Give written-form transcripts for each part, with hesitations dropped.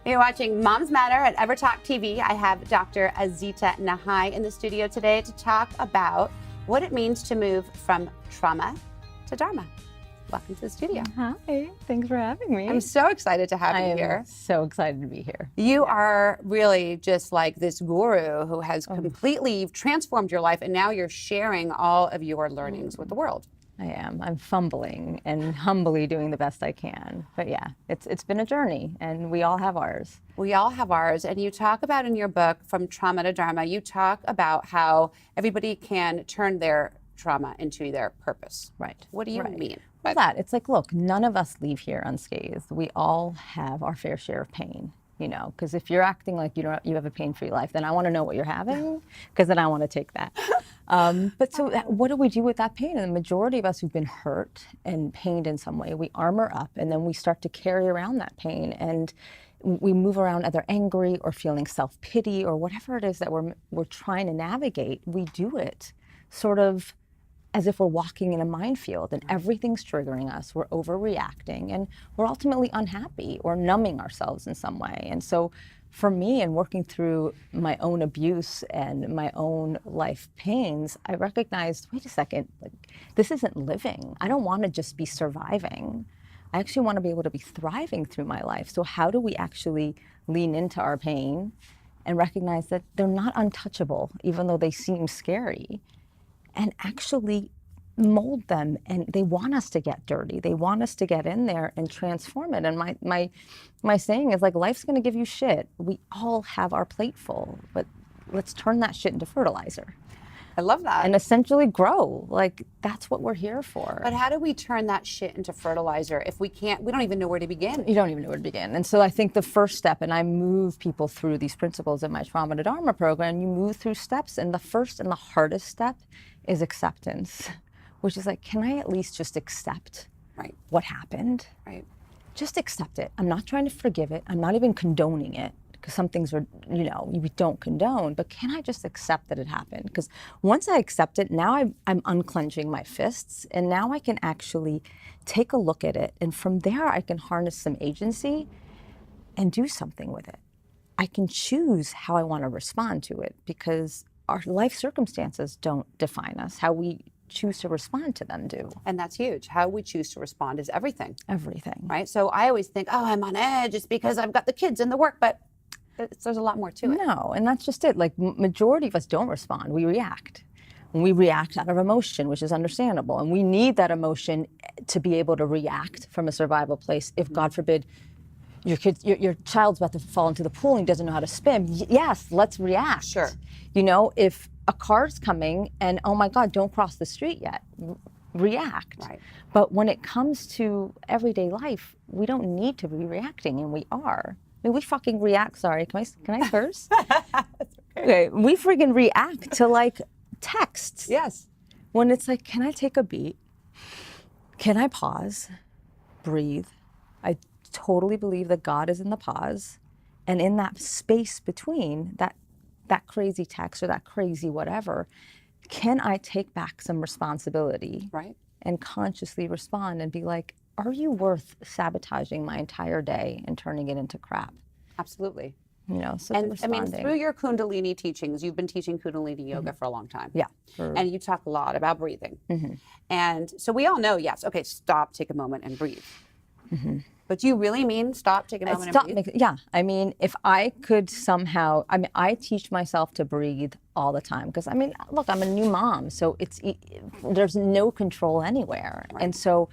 You're watching Moms Matter at EverTalk TV. I have Dr. Azita Nahai in the studio today to talk about what it means to move from trauma to Dharma. Welcome to the studio. Hi, thanks for having me. I'm so excited to have you here. I'm so excited to be here. You are really just like this guru who has completely transformed your life, and now you're sharing all of your learnings with the world. I am. I'm fumbling and humbly doing the best I can. But yeah, it's been a journey, and we all have ours. We all have ours, and you talk about in your book, From Trauma to Dharma, you talk about how everybody can turn their trauma into their purpose. Right. What do you mean? By that, it's like, look, none of us leave here unscathed. We all have our fair share of pain, you know, because if you're acting like you have a pain-free life, then I want to know what you're having, because then I want to take that. But so what do we do with that pain? And the majority of us who've been hurt and pained in some way, we armor up, and then we start to carry around that pain, and we move around either angry or feeling self-pity or whatever it is that we're trying to navigate. We do it sort of as if we're walking in a minefield and everything's triggering us, we're overreacting, and we're ultimately unhappy or numbing ourselves in some way. And so for me, in working through my own abuse and my own life pains, I recognized, wait a second, like, this isn't living. I don't want to just be surviving. I actually want to be able to be thriving through my life. So how do we actually lean into our pain and recognize that they're not untouchable, even though they seem scary, and actually mold them? And they want us to get dirty. They want us to get in there and transform it. And my saying is, like, life's going to give you shit. We all have our plate full, but let's turn that shit into fertilizer. I love that. And essentially grow. Like, that's what we're here for. But how do we turn that shit into fertilizer if we don't even know where to begin? You don't even know where to begin. And so I think the first step, and I move people through these principles in my Trauma to Dharma program, you move through steps, and the first and the hardest step is acceptance, which is like, can I at least just accept what happened? Right. Just accept it. I'm not trying to forgive it. I'm not even condoning it, because some things are, we don't condone, but can I just accept that it happened? Because once I accept it, now I'm unclenching my fists, and now I can actually take a look at it, and from there I can harness some agency and do something with it. I can choose how I want to respond to it, because our life circumstances don't define us. How we choose to respond to them do. And that's huge. How we choose to respond is everything. Everything. Right? So I always think, oh, I'm on edge. It's because I've got the kids and the work, but there's a lot more to it. No, and that's just it. Like, majority of us don't respond. We react. And we react out of emotion, which is understandable. And we need that emotion to be able to react from a survival place. If, God forbid, your child's about to fall into the pool and he doesn't know how to swim, yes, let's react. Sure. If a car's coming and, oh my God, don't cross the street yet, react. Right. But when it comes to everyday life, we don't need to be reacting, and we are. I mean, we fucking react, sorry, can I curse? That's okay. We freaking react to, like, texts. Yes. When it's like, can I take a beat? Can I pause? Breathe. I totally believe that God is in the pause, and in that space between that crazy text or that crazy whatever, can I take back some responsibility? Right. And consciously respond and be like, are you worth sabotaging my entire day and turning it into crap? Absolutely. So and I mean, through your Kundalini teachings, you've been teaching Kundalini yoga for a long time. Yeah. And you talk a lot about breathing. And so we all know, yes, okay, stop, take a moment and breathe. But do you really mean stop, take a moment and breathe? Yeah. I mean, if I could somehow, I teach myself to breathe all the time, because, look, I'm a new mom, so there's no control anywhere. Right. And so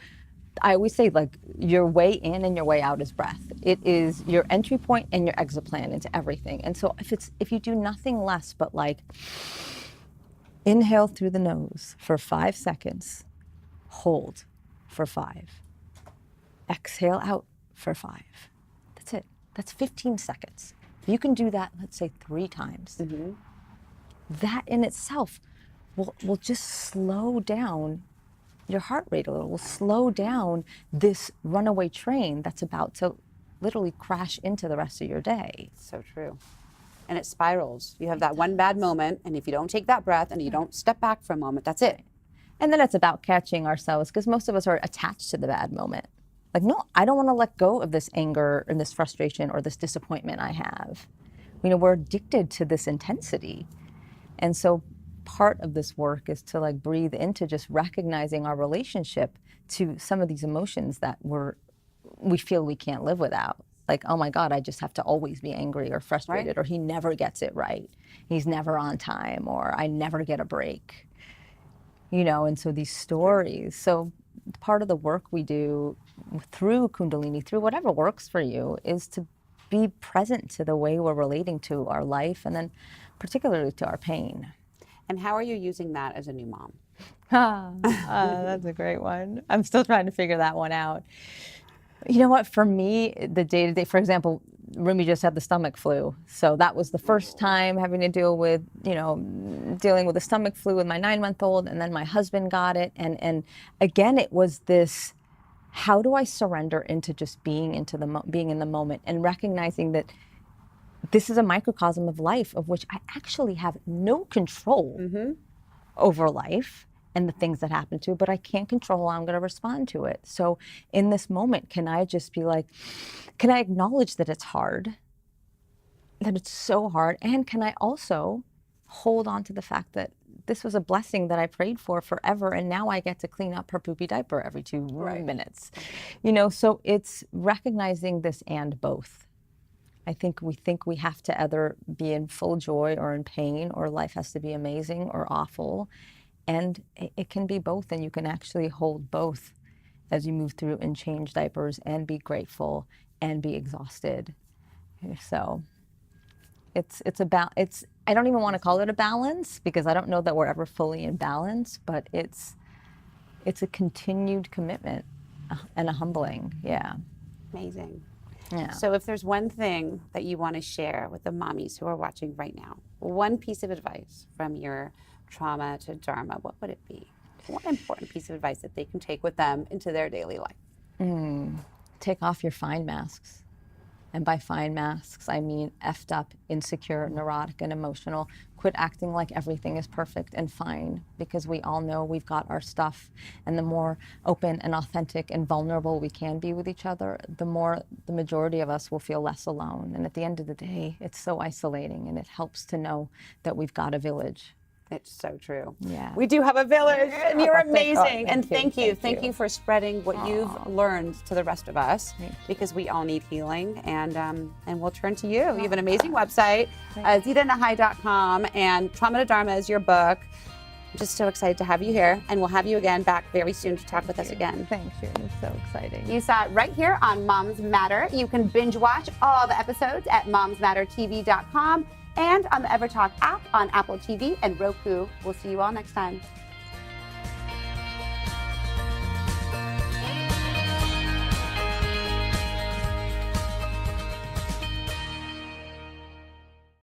I always say, like, your way in and your way out is breath. It is your entry point and your exit plan into everything. And so if you do nothing less but, like, inhale through the nose for 5 seconds, hold for 5. Exhale out for 5. That's it. That's 15 seconds. You can do that, let's say, 3 times. That in itself will just slow down your heart rate a little. Will slow down this runaway train that's about to literally crash into the rest of your day. So true. And it spirals. You have that one bad moment, and if you don't take that breath and you don't step back for a moment, that's it. And then it's about catching ourselves, because most of us are attached to the bad moment. Like, no, I don't want to let go of this anger and this frustration or this disappointment I have. You know, we're addicted to this intensity. And so part of this work is to like breathe into just recognizing our relationship to some of these emotions that we feel we can't live without. Like, oh my God, I just have to always be angry or frustrated, or he never gets it right. He's never on time, or I never get a break. You know, and so these stories. So part of the work we do through Kundalini, through whatever works for you, is to be present to the way we're relating to our life, and then particularly to our pain. And how are you using that as a new mom? That's a great one. I'm still trying to figure that one out. You know what, for me, the day-to-day, for example, Rumi just had the stomach flu. So that was the first time having to deal with, you know, dealing with the stomach flu with my 9-month-old, and then my husband got it. And again, it was this, how do I surrender into just being in the moment and recognizing that this is a microcosm of life of which I actually have no control over life and the things that happen to it, but I can't control how I'm going to respond to it. So in this moment, can I just be like, can I acknowledge that it's hard, that it's so hard, and can I also hold on to the fact that this was a blessing that I prayed for forever, and now I get to clean up her poopy diaper every 2 minutes. You know, so it's recognizing this and both. I think we have to either be in full joy or in pain, or life has to be amazing or awful. And it can be both, and you can actually hold both as you move through and change diapers and be grateful and be exhausted. So I don't even want to call it a balance, because I don't know that we're ever fully in balance, but it's a continued commitment and a humbling. Yeah. Amazing. Yeah. So if there's one thing that you want to share with the mommies who are watching right now, one piece of advice from your trauma to Dharma, what would it be? One important piece of advice that they can take with them into their daily life. Take off your fine masks. And by fine masks, I mean effed up, insecure, neurotic, and emotional. Quit acting like everything is perfect and fine, because we all know we've got our stuff. And the more open and authentic and vulnerable we can be with each other, the more the majority of us will feel less alone. And at the end of the day, it's so isolating, and it helps to know that we've got a village. It's so true. Yeah. We do have a village, and you're amazing. And thank you. Thank You for spreading what you've learned to the rest of us, because we all need healing. And we'll turn to you. You have an amazing website, azitanahai.com, and Trauma to Dharma is your book. I'm just so excited to have you here, and we'll have you again back very soon to talk with us again. Thanks, Sharon. It's so exciting. You saw it right here on Moms Matter. You can binge watch all the episodes at momsmattertv.com and on the EverTalk app on Apple TV and Roku. We'll see you all next time.